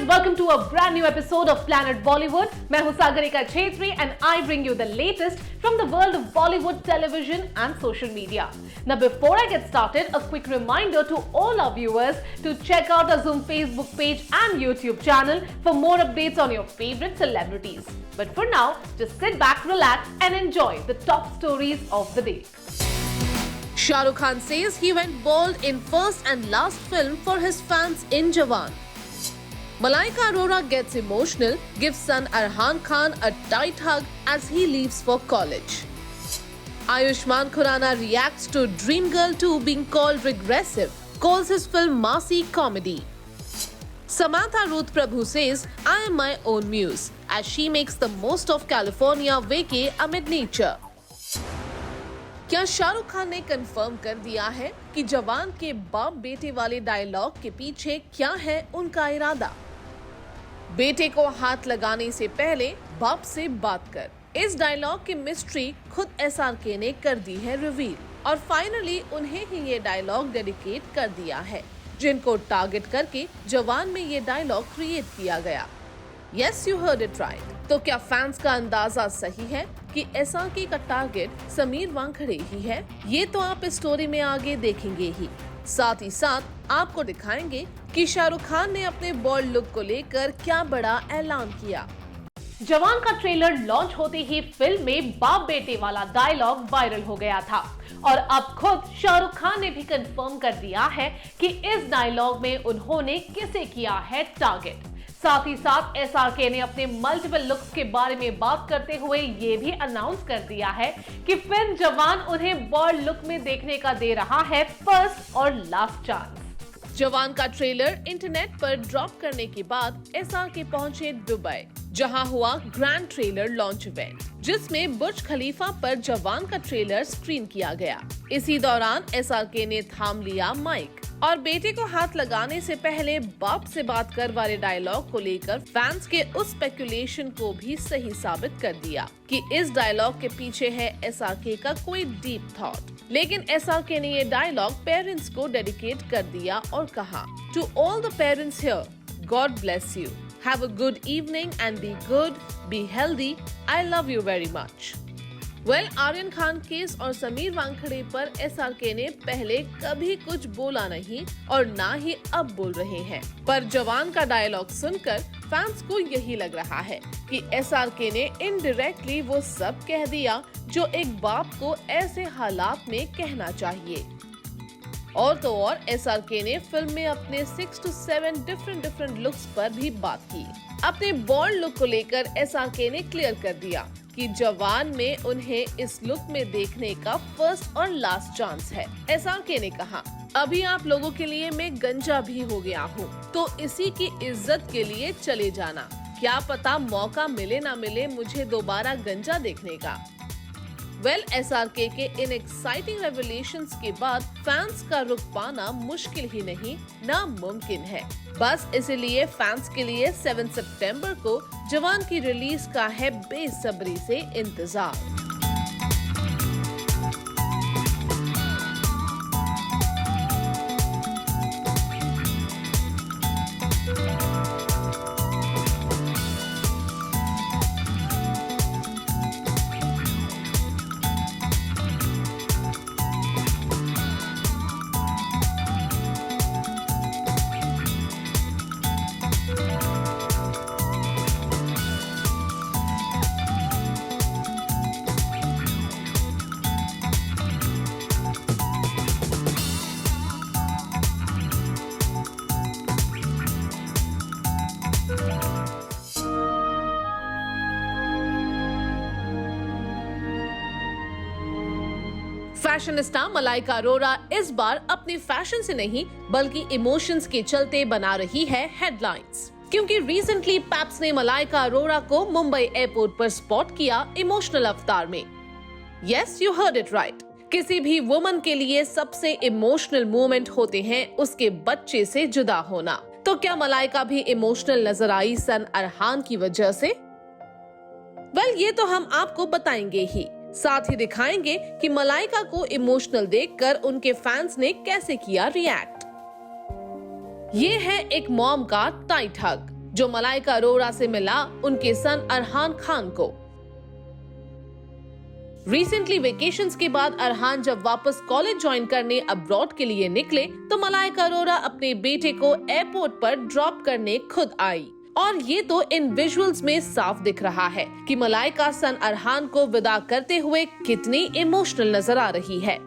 welcome to a brand new episode of Planet Bollywood. मैं हूं Sagarika Chhetri and I bring you the latest from the world of Bollywood television and social media. Now before I get started, a quick reminder to all our viewers to check out our Zoom Facebook page and YouTube channel for more updates on your favorite celebrities. But for now, just sit back, relax and enjoy the top stories of the day. Shah Rukh Khan says he went bald in first and last film for his fans in Jawan. Malaika Arora gets emotional, gives son Arhan Khan a tight hug as he leaves for college. Ayushmann Khurrana reacts to Dream Girl 2 being called regressive, calls his film Masi comedy. Samantha Ruth Prabhu says, I am my own muse, as she makes the most of California vacay amid nature. क्या शाहरुख खान ने confirm कर दिया है कि जवान के बाप बेटे वाले डायलॉग के पीछे क्या है उनका इरादा? बेटे को हाथ लगाने से पहले बाप से बात कर, इस डायलॉग की मिस्ट्री खुद SRK ने कर दी है रिवील और फाइनली उन्हें ही ये डायलॉग डेडिकेट कर दिया है, जिनको टारगेट करके जवान में ये डायलॉग क्रिएट किया गया। Yes, you heard it right. तो क्या फैंस का अंदाजा सही है कि SRK का टारगेट समीर वानखेड़े ही है? ये तो आप इस स्टोरी में आगे देखेंगे ही। साथ ही साथ आपको दिखाएंगे कि शाहरुख खान ने अपने बोल्ड लुक को लेकर क्या बड़ा ऐलान किया। जवान का ट्रेलर लॉन्च होते ही फिल्म में बाप बेटे वाला डायलॉग वायरल हो गया था और अब खुद शाहरुख खान ने भी कंफर्म कर दिया है कि इस डायलॉग में उन्होंने किसे किया है टारगेट। साथ ही साथ SRK ने अपने मल्टीपल लुक्स के बारे में बात करते हुए ये भी अनाउंस कर दिया है कि फिल्म जवान उन्हें बॉल्ड लुक में देखने का दे रहा है फर्स्ट और लास्ट चांस। जवान का ट्रेलर इंटरनेट पर ड्रॉप करने के बाद SRK पहुंचे दुबई, जहां हुआ ग्रैंड ट्रेलर लॉन्च इवेंट, जिसमें बुर्ज खलीफा पर जवान का ट्रेलर स्क्रीन किया गया। इसी दौरान SRK ने थाम लिया माइक और बेटे को हाथ लगाने से पहले बाप से बात कर वाले डायलॉग को लेकर फैंस के उस स्पेकुलेशन को भी सही साबित कर दिया कि इस डायलॉग के पीछे है SRK का कोई डीप थॉट। लेकिन SRK ने ये डायलॉग पेरेंट्स को डेडिकेट कर दिया और कहा, to all the parents here, God bless you, have a good evening and be good, be healthy, I love you very much. Aryan Khan case और समीर वानखेड़े पर SRK ने पहले कभी कुछ बोला नहीं और ना ही अब बोल रहे हैं, पर जवान का डायलॉग सुनकर फैंस को यही लग रहा है कि SRK ने इनडायरेक्टली वो सब कह दिया जो एक बाप को ऐसे हालात में कहना चाहिए। और तो और SRK ने फिल्म में अपने 6 to 7 डिफरेंट लुक्स पर भी बात की। अपने बॉल्ड लुक को लेकर SRK ने क्लियर कर दिया कि जवान में उन्हें इस लुक में देखने का फर्स्ट और लास्ट चांस है। SRK ने कहा, अभी आप लोगों के लिए मैं गंजा भी हो गया हूँ, तो इसी की इज्जत के लिए चले जाना, क्या पता मौका मिले ना मिले मुझे दोबारा गंजा देखने का। SRK के इन एक्साइटिंग रेवलेशंस के बाद फैंस का रुख पाना मुश्किल ही नहीं नामुमकिन है। बस इसलिए फैंस के लिए 7 सितंबर को जवान की रिलीज का है बेसब्री से इंतजार। फैशनिस्टा मलाइका अरोरा इस बार अपने फैशन से नहीं बल्कि इमोशंस के चलते बना रही है हेडलाइंस, क्योंकि रिसेंटली पैप्स ने मलाइका अरोरा को मुंबई एयरपोर्ट पर स्पॉट किया इमोशनल अवतार में। Yes, you heard it right. किसी भी वुमन के लिए सबसे इमोशनल मोमेंट होते हैं उसके बच्चे से जुदा होना। तो क्या मलाइका भी इमोशनल नजर आई सन अरहान की वजह से? ये तो हम आपको बताएंगे ही, साथ ही दिखाएंगे कि मलाइका को इमोशनल देखकर उनके फैंस ने कैसे किया रिएक्ट। ये है एक मॉम का टाइट हग, जो मलाइका अरोरा से मिला उनके सन अरहान खान को। रिसेंटली वेकेशंस के बाद अरहान जब वापस कॉलेज ज्वाइन करने अब्रॉड के लिए निकले तो मलाइका अरोरा अपने बेटे को एयरपोर्ट पर ड्रॉप करने खुद आई। और ये तो इन विजुअल्स में साफ दिख रहा है कि मलाइका सन अरहान को विदा करते हुए कितनी इमोशनल नजर आ रही है।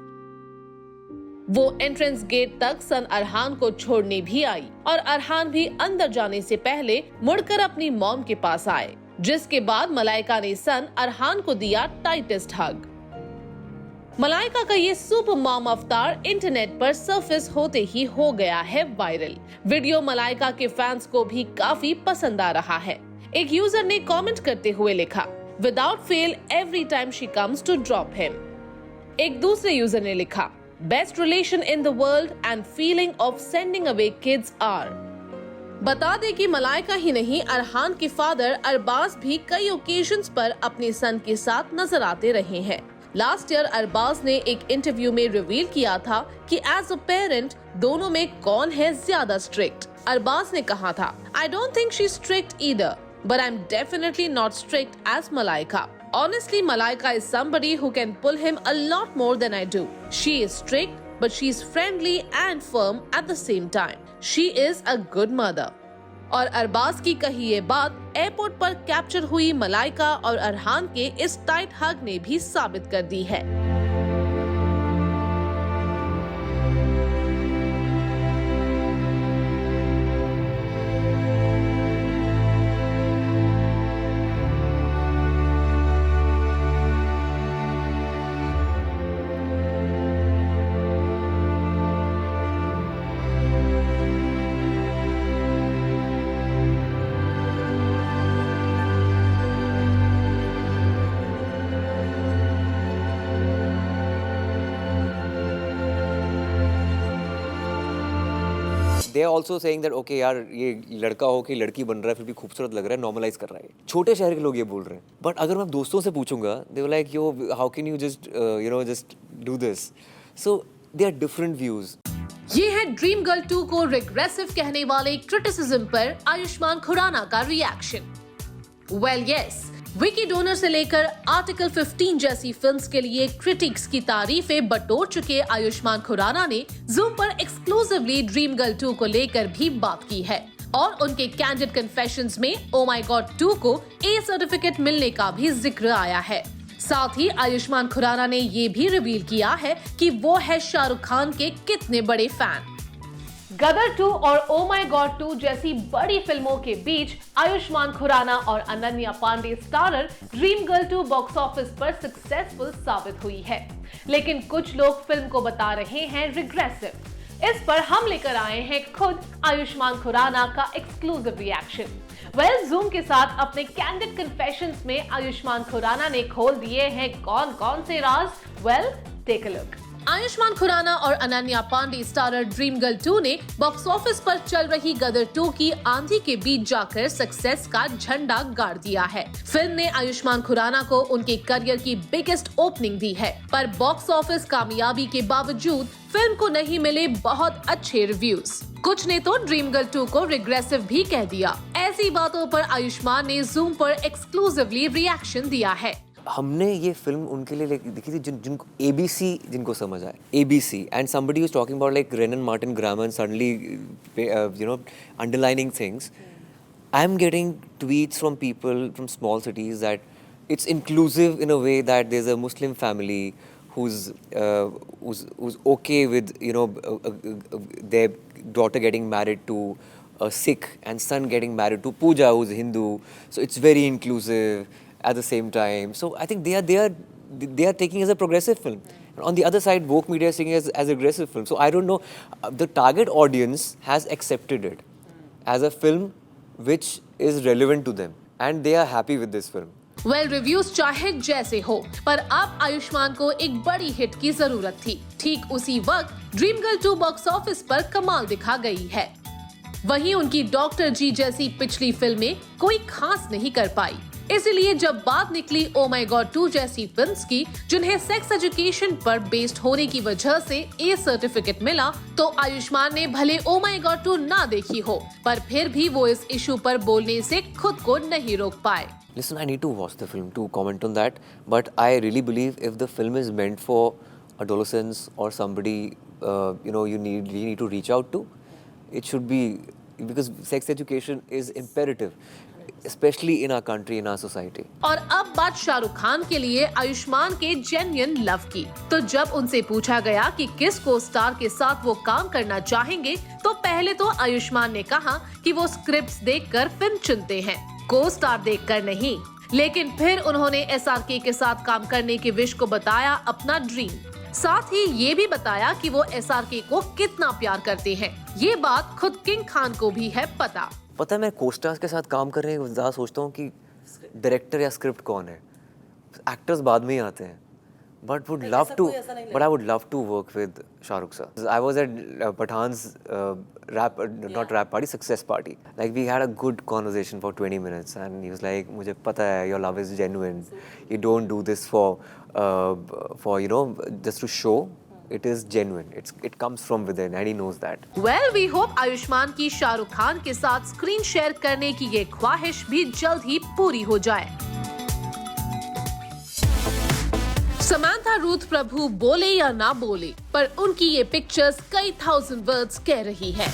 वो एंट्रेंस गेट तक सन अरहान को छोड़ने भी आई और अरहान भी अंदर जाने से पहले मुड़कर अपनी मॉम के पास आए, जिसके बाद मलाइका ने सन अरहान को दिया टाइटेस्ट हग। मलाइका का ये सुपर मॉम अवतार इंटरनेट पर सरफेस होते ही हो गया है वायरल। वीडियो मलाइका के फैंस को भी काफी पसंद आ रहा है। एक यूजर ने कमेंट करते हुए लिखा, without fail every time she comes to drop him. एक दूसरे यूजर ने लिखा, best relation in the world and feeling of sending away kids are. बता दें कि मलाइका ही नहीं, अरहान के फादर अरबाज भी कई ओकेजन्स पर अपने सन के साथ नजर आते रहे हैं। लास्ट ईयर अरबाज ने एक इंटरव्यू में रिवील किया था कि एज अ पेरेंट दोनों में कौन है ज्यादा स्ट्रिक्ट। अरबाज ने कहा था, I don't think she strict either, but I am definitely not strict as Malaika. Honestly, Malaika is somebody who can pull him a lot more than I do. She is strict, but she is friendly and firm at the same time. She is a good mother. और अरबाज की कही ये बात airport पर capture हुई मलाइका और अरहान के इस टाइट हग ने भी साबित कर दी है। They are also saying that okay यार ये लड़का हो कि लड़की बन रहा है फिर भी खूबसूरत लग रहा है, नॉर्मलाइज कर रहा है। छोटे शहर के लोग ये बोल रहे हैं, बट अगर मैं दोस्तों से पूछूंगा they were like yo how can you just do this, so they are different views. ये है ड्रीम गर्ल 2 को रिग्रेसिव कहने वाले क्रिटिसिज्म पर आयुष्मान खुराना का reaction. Well yes, Vicky donor से लेकर आर्टिकल 15 जैसी फिल्म्स के लिए क्रिटिक्स की तारीफें बटोर चुके आयुष्मान खुराना ने जूम पर एक्सक्लूसिवली ड्रीम गर्ल 2 को लेकर भी बात की है और उनके कैंडिड कन्फेशंस में ओ माय गॉड 2 को ए सर्टिफिकेट मिलने का भी जिक्र आया है। साथ ही आयुष्मान खुराना ने ये भी रिवील किया है कि वो है शाहरुख खान के कितने बड़े फैन। गदर 2 और ओ माय गॉड 2 जैसी बड़ी फिल्मों के बीच आयुष्मान खुराना और Ananya Panday starrer dream girl 2 box office पर सक्सेसफुल साबित हुई है, लेकिन कुछ लोग फिल्म को बता रहे हैं रिग्रेसिव। इस पर हम लेकर आए हैं खुद आयुष्मान खुराना का एक्सक्लूसिव रिएक्शन। वेल, जूम के साथ अपने कैंडिड कन्फेशंस में आयुष्मान खुराना ने खोल दिए हैं कौन कौन से राज। Well, take a look. Ayushmann Khurrana और Ananya Panday starrer dream girl 2 ने बॉक्स ऑफिस पर चल रही गदर 2 की आंधी के बीच जाकर सक्सेस का झंडा गाड़ दिया है। फिल्म ने आयुष्मान खुराना को उनके करियर की बिगेस्ट ओपनिंग दी है, पर बॉक्स ऑफिस कामयाबी के बावजूद फिल्म को नहीं मिले बहुत अच्छे रिव्यूज। कुछ ने तो ड्रीम गर्ल 2 को रिग्रेसिव भी कह दिया। ऐसी बातों पर आयुष्मान ने जूम पर एक्सक्लूसिवली रिएक्शन दिया है। हमने ये फिल्म उनके लिए देखी थी जिनको ABC जिनको समझ आए, ABC, and somebody was talking about like Renan Martin grammar and suddenly underlining things. I'm getting tweets from people from small cities that it's inclusive in a way that there's a Muslim family who's okay with their daughter getting married to a Sikh and son getting married to Pooja who's Hindu, so it's very inclusive at the same time. So I think they are taking it as a progressive film. And on the other side, woke media is taking it as a aggressive film. So I don't know, the target audience has accepted it as a film which is relevant to them, and they are happy with this film. Well, reviews चाहे जैसे हो, पर अब आयुष्मान को एक बड़ी hit की जरूरत थी। ठीक उसी वक्त ड्रीम गर्ल 2 बॉक्स ऑफिस पर कमाल दिखा गई है। वहीं उनकी डॉक्टर जी जैसी पिछली फिल्में कोई खास नहीं कर पाई। इसीलिए जब बात निकली ओ माय गॉड 2 जैसी फिल्म्स की, जिन्हें सेक्स एजुकेशन पर बेस्ड होने की वजह से ए सर्टिफिकेट मिला, तो आयुष्मान ने भले ओ माय गॉड 2 ना देखी हो, पर फिर भी वो इस इशू पर बोलने से खुद को नहीं रोक पाए। Listen, I need to watch the film to comment on that, but I really believe if the film is meant for adolescents or somebody, we need to reach out to, it should be, because sex education is imperative, especially in our country, in our society. और अब बात शाहरुख खान के लिए आयुष्मान के genuine love की। तो जब उनसे पूछा गया कि किस को स्टार के साथ वो काम करना चाहेंगे, तो पहले तो आयुष्मान ने कहा कि वो स्क्रिप्ट्स देखकर फिल्म चुनते हैं, को स्टार देखकर नहीं। लेकिन फिर उन्होंने SRK के साथ काम करने के विश को बताया अपना ड्रीम। साथ ही ये भी बताया कि वो SRK को कितना प्यार करते हैं। ये बात खुद किंग खान को भी है पता है मैं को-स्टार्स के साथ काम करने के ज़्यादा सोचता हूँ कि डायरेक्टर या स्क्रिप्ट कौन है, एक्टर्स बाद में ही आते हैं। But I would love to work with Shahrukh sir. I was at Pathan's success party. Like we had a good conversation for 20 minutes, and he was like, "मुझे पता है, your love is genuine. You don't do this for just to show. It is genuine. It comes from within, and he knows that." Well, we hope Ayushman की शाहरुख खान के साथ screen share करने की ये ख्वाहिश भी जल्द ही पूरी हो जाए। समांथा रूथ प्रभु बोले या ना बोले, पर उनकी ये पिक्चर्स कई 1000 वर्ड्स कह रही है।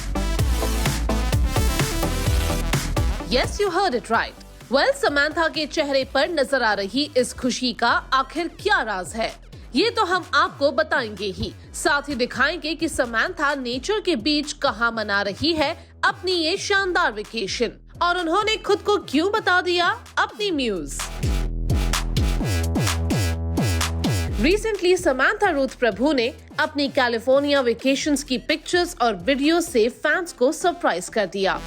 Yes, you heard it right. Well, Samantha के चेहरे पर नजर आ रही इस खुशी का आखिर क्या राज है, ये तो हम आपको बताएंगे ही। साथ ही दिखाएंगे कि समांथा नेचर के बीच कहां मना रही है अपनी ये शानदार वेकेशन, और उन्होंने खुद को क्यों बता दिया अपनी म्यूज। रिसेंटली समांथा रूथ प्रभु ने अपनी कैलिफोर्निया वेकेशंस की पिक्चर्स और वीडियो से फैंस को सरप्राइज कर दिया।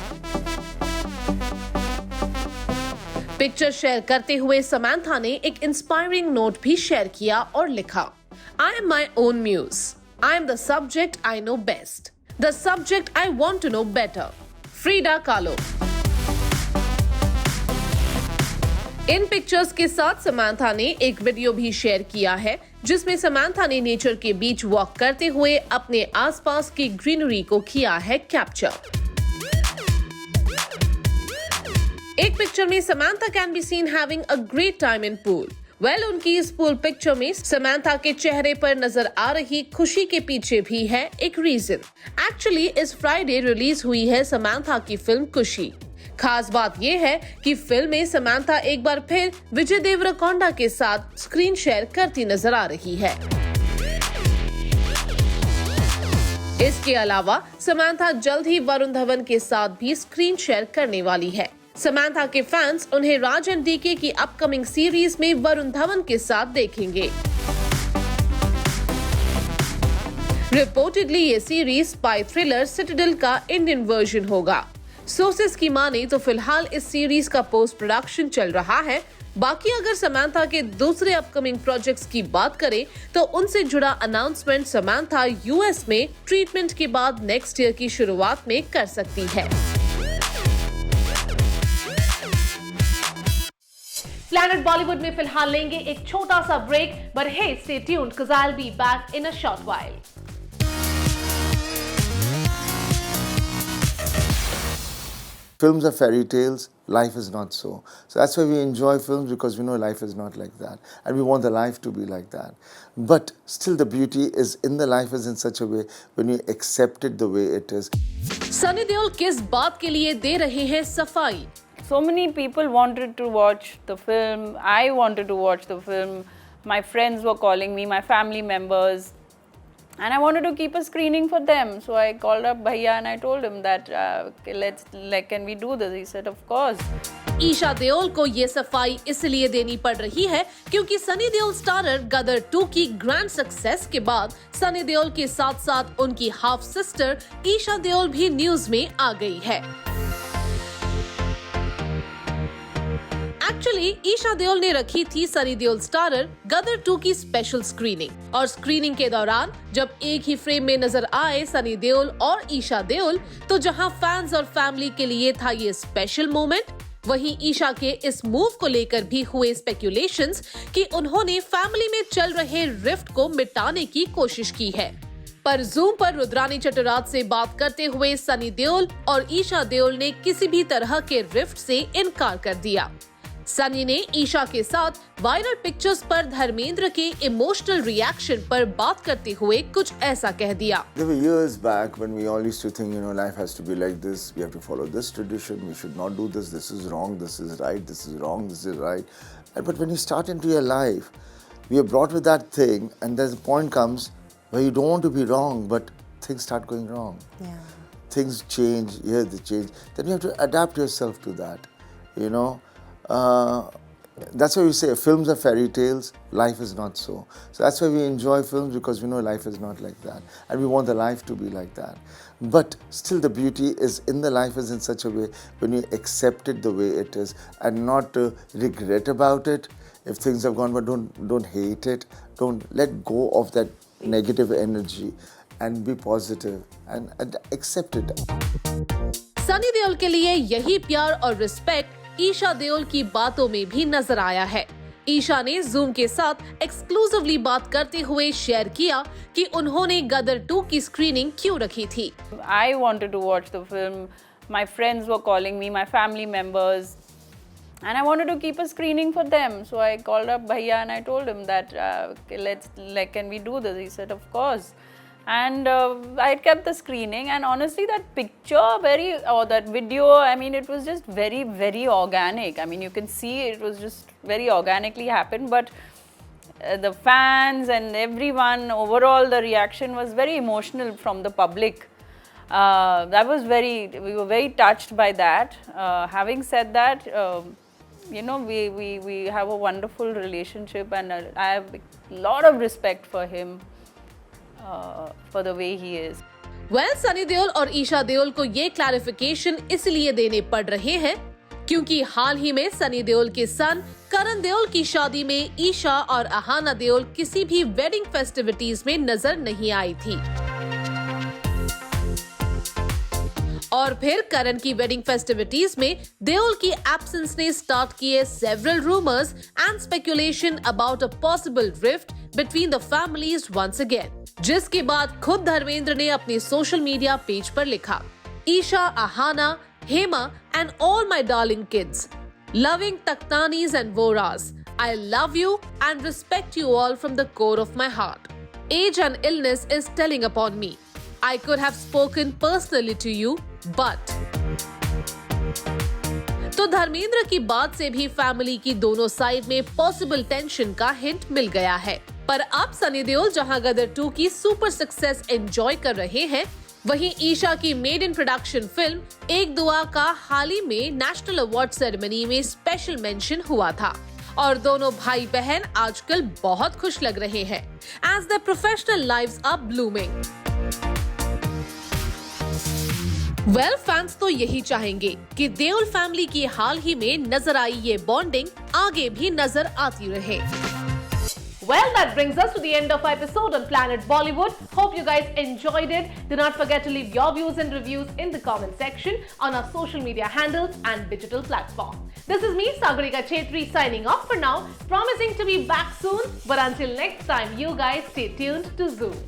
पिक्चर शेयर करते हुए समांथा ने एक इंस्पायरिंग नोट भी शेयर किया और लिखा, I am my own muse. I am the subject I know best. The subject I want to know better. Frida Kahlo. In pictures के साथ समांथा ने एक वीडियो भी शेयर किया है, जिसमें समांथा ने नेचर के बीच वॉक करते हुए अपने आसपास की ग्रीनरी को किया है कैप्चर। एक पिक्चर में Samantha can be seen having a great time in pool. Well, उनकी इस पूल पिक्चर में समांथा के चेहरे पर नजर आ रही खुशी के पीछे भी है एक रीजन। एक्चुअली इस फ्राइडे रिलीज हुई है समांथा की फिल्म खुशी। खास बात यह है कि फिल्म में समांथा एक बार फिर विजय देवरकोंडा के साथ स्क्रीन शेयर करती नजर आ रही है। इसके अलावा समांथा जल्द ही वरुण धवन के साथ भी स्क्रीन शेयर करने वाली है। समांथा के फैंस उन्हें राज एंड डीके की अपकमिंग सीरीज में वरुण धवन के साथ देखेंगे। रिपोर्टेडली ये सीरीज स्पाई थ्रिलर सिटाडेल का इंडियन वर्जन होगा। सोर्सेस की माने तो फिलहाल इस सीरीज का पोस्ट प्रोडक्शन चल रहा है। बाकी अगर समांथा के दूसरे अपकमिंग प्रोजेक्ट्स की बात करें तो उनसे जुड़ा अनाउंसमेंट समांथा यूएस में ट्रीटमेंट के बाद नेक्स्ट ईयर की शुरुआत में कर सकती है। प्लैनेट बॉलीवुड में फिलहाल लेंगे एक छोटा सा break, but hey stay tuned cause I'll be back in a short while. Films are fairy tales, life is not so. So that's why we enjoy films, because we know life is not like that. And we want the life to be like that. But still the beauty is in the life is in such a way when you accept it the way it is. Sunny Deol किस बात के लिए दे रहे हैं सफाई? So many people wanted to watch the film. I wanted to watch the film. My friends were calling me, my family members. And I wanted to keep a screening for them. So I called up Bhaiya and I told him that, can we do this? He said, of course. Esha Deol को ये सफाई इसलिए देनी पड़ रही है क्योंकि Sunny Deol starrer गदर 2 की ग्रैंड सक्सेस के बाद सनी देओल के साथ साथ उनकी हाफ सिस्टर ईशा देओल भी न्यूज में आ गई है। एक्चुअली ईशा देओल ने रखी थी सनी देओल स्टारर गदर 2 की स्पेशल स्क्रीनिंग, और स्क्रीनिंग के दौरान जब एक ही फ्रेम में नजर आए सनी देओल और ईशा देओल, तो जहां फैंस और फैमिली के लिए था ये स्पेशल मोमेंट, वहीं ईशा के इस मूव को लेकर भी हुए स्पेक्यूलेशंस कि उन्होंने फैमिली में चल रहे रिफ्ट को मिटाने की कोशिश की है। पर जूम पर रुद्रानी चटराज से बात करते हुए सनी देओल और ईशा देओल ने किसी भी तरह के रिफ्ट से इनकार कर दिया। सनी ने ईशा के साथ वायरल पिक्चर्स पर धर्मेंद्र के इमोशनल रिएक्शन पर बात करते हुए कुछ ऐसा कह दिया। There were years back when we all used to think, life has to be like this. We have to follow this tradition. We should not do this. This is wrong. This is right. This is wrong. This is right. But when you start into your life, we are brought with that thing, and there's a point comes where you don't want to be wrong, but things start going wrong. Yeah. Things change. Yeah, they change. Then you have to adapt yourself to that. That's why we say films are fairy tales, life is not so. So that's why we enjoy films, because we know life is not like that. And we want the life to be like that. But still the beauty is in the life is in such a way when you accept it the way it is and not regret about it. If things have gone, but don't hate it. Don't let go of that negative energy and be positive and accept it. Sunny Deol के लिए यही प्यार और respect Esha Deol की बातों में भी नजर आया है। ईशा ने जूम के साथ एक्सक्लूसिवली बात करते हुए शेयर किया कि उन्होंने गदर 2 की स्क्रीनिंग क्यों रखी थी। I wanted to watch the film. My friends were calling me, my family members, and I wanted to keep a screening for them. So I called up Bhaiya and I told him that can we do this? He said, of course. And I kept the screening, and honestly that picture that video, it was just very, very organic. You can see it was just very organically happened, but the fans and everyone, overall the reaction was very emotional from the public. We were very touched by that. Having said that, we have a wonderful relationship, and I have a lot of respect for him. For the way he is. Well, Sunny Deol और ईशा देओल को ये clarification इसलिए देने पड़ रहे हैं क्योंकि हाल ही में सनी देओल के सन करण देओल की शादी में ईशा और अहाना देओल किसी भी वेडिंग फेस्टिविटीज में नजर नहीं आई थी। और फिर करण की वेडिंग फेस्टिविटीज में देओल की एब्सेंस ने स्टार्ट किए several rumours and speculation about a possible rift between the families once again, जिसके बाद खुद धर्मेंद्र ने अपने सोशल मीडिया पेज पर लिखा, Esha, Ahana, Hema and all my darling kids, loving Takhtanis and Vohras, I love you and respect you all from the core of my heart. Age and illness is telling upon me. I could have spoken personally to you, but तो धर्मेंद्र की बात से भी family की दोनों side में possible tension का hint मिल गया है। पर अब सनी देओल जहां गदर 2 की सुपर सक्सेस एंजॉय कर रहे हैं, वहीं ईशा की मेड इन प्रोडक्शन फिल्म एक दुआ का हाल ही में नेशनल अवार्ड सेरेमनी में स्पेशल मेंशन हुआ था और दोनों भाई बहन आजकल बहुत खुश लग रहे हैं as their professional lives are blooming. Well, fans तो यही चाहेंगे कि देओल फैमिली की हाल ही में नजर आई ये बॉन्डिंग आगे भी नजर आती रहे। Well, that brings us to the end of our episode on Planet Bollywood. Hope you guys enjoyed it. Do not forget to leave your views and reviews in the comment section on our social media handles and digital platform. This is me, Sagarika Chetri, signing off for now, promising to be back soon. But until next time, you guys stay tuned to Zoom.